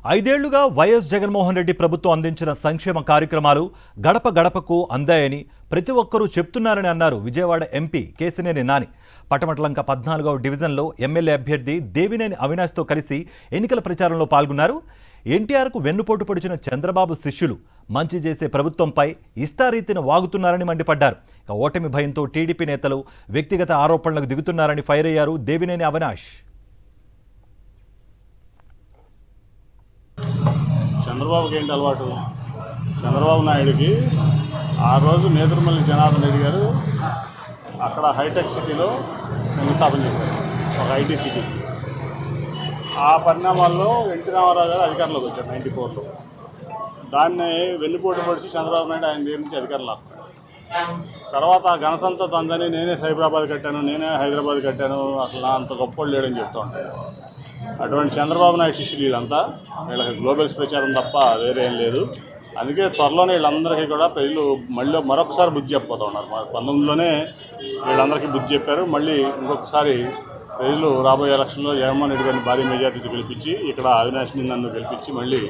ఐదేళ్లుగా వైఎస్ జగన్మోహన్ రెడ్డి ప్రభుత్వం అందించిన సంక్షేమ కార్యక్రమాలు గడప గడపకు అందాయని ప్రతి ఒక్కరూ చెప్తున్నారని అన్నారు విజయవాడ ఎంపీ కేసినేని నాని. పటమటలంక 14వ డివిజన్లో ఎమ్మెల్యే అభ్యర్థి దేవినేని అవినాష్తో కలిసి ఎన్నికల ప్రచారంలో పాల్గొన్నారు. ఎన్టీఆర్కు వెన్నుపోటు పొడిచిన చంద్రబాబు శిష్యులు మంచి చేసే ప్రభుత్వంపై ఇష్టారీతిన వాగుతున్నారని మండిపడ్డారు. ఓటమి భయంతో టీడీపీ నేతలు వ్యక్తిగత ఆరోపణలకు దిగుతున్నారని ఫైర్ అయ్యారు దేవినేని అవినాష్. చంద్రబాబుకి ఏంటి అలవాటు? చంద్రబాబు నాయుడికి ఆ రోజు నేదురుమల్లి జనార్దన్ రెడ్డి గారు అక్కడ హైటెక్ సిటీలో శంకుస్థాపన చేశారు, ఒక ఐటీ సిటీ. ఆ పరిణామాల్లో ఎన్టీ రామారావు గారు అధికారంలోకి వచ్చారు 94లో. దాన్ని వెన్నుపోటు పొడిచి చంద్రబాబు నాయుడు ఆయన దగ్గర నుంచి అధికారం లాక్కున్నాడు. తర్వాత గణతంత్ర తందని నేనే సైబరాబాద్ కట్టాను, నేనే హైదరాబాద్ కట్టాను, అసలు అంత గొప్పవాళ్ళు లేడని చెప్తూ ఉంటాడు. అటువంటి చంద్రబాబు నాయుడు శిష్యులు వీళ్ళంతా, వీళ్ళకి గ్లోబల్స్ ప్రచారం తప్ప వేరే ఏం లేదు. అందుకే త్వరలోనే వీళ్ళందరికీ కూడా ప్రజలు మళ్ళీ మరొకసారి బుద్ధి చెప్పబోతూ ఉన్నారు. 19లోనే వీళ్ళందరికీ బుద్ధి చెప్పారు. మళ్ళీ ఇంకొకసారి ప్రజలు రాబోయే ఎలక్షన్లో జగన్మోహన్ రెడ్డి గారిని భారీ మెజార్టీతో గెలిపించి, ఇక్కడ అవినాష్ని నన్ను గెలిపించి మళ్ళీ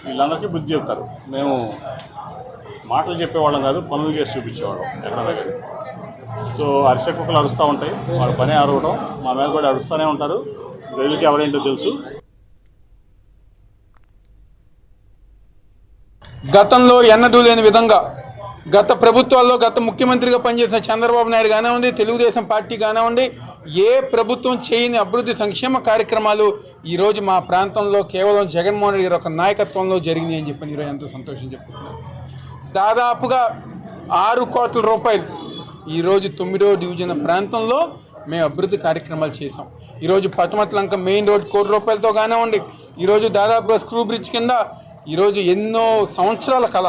వీళ్ళందరికీ బుద్ధి చెప్తారు. మేము మాటలు చెప్పేవాళ్ళం కాదు, పనులు చేసి చూపించేవాళ్ళం ఎక్కడ దగ్గర. సో అరిసె కుక్కలు అరుస్తూ ఉంటాయి, వాళ్ళ పనే అరవడం, మా మీద కూడా అరుస్తూనే ఉంటారు. ప్రజలకి ఎవరేంటో తెలుసు. గతంలో ఎన్నడూ లేని విధంగా గత ప్రభుత్వాల్లో గత ముఖ్యమంత్రిగా పనిచేసిన చంద్రబాబు నాయుడు కానివ్వండి, తెలుగుదేశం పార్టీ కానివ్వండి, ఏ ప్రభుత్వం చేయని అభివృద్ధి సంక్షేమ కార్యక్రమాలు ఈరోజు మా ప్రాంతంలో కేవలం జగన్మోహన్ రెడ్డి గారి ఒక నాయకత్వంలో జరిగింది అని చెప్పి ఈరోజు ఎంతో సంతోషం చెప్పుకుంటున్నాను. దాదాపుగా 6 కోట్ల రూపాయలు ఈరోజు 9వ డివిజన్ ప్రాంతంలో మేము అభివృద్ధి కార్యక్రమాలు చేసాం. ఈరోజు పటమటలంక మెయిన్ రోడ్ 1 కోటి రూపాయలతో కానివ్వండి, ఈరోజు దాదాపుగా స్క్రూ బ్రిడ్జ్ కింద ఈరోజు ఎన్నో సంవత్సరాల కళ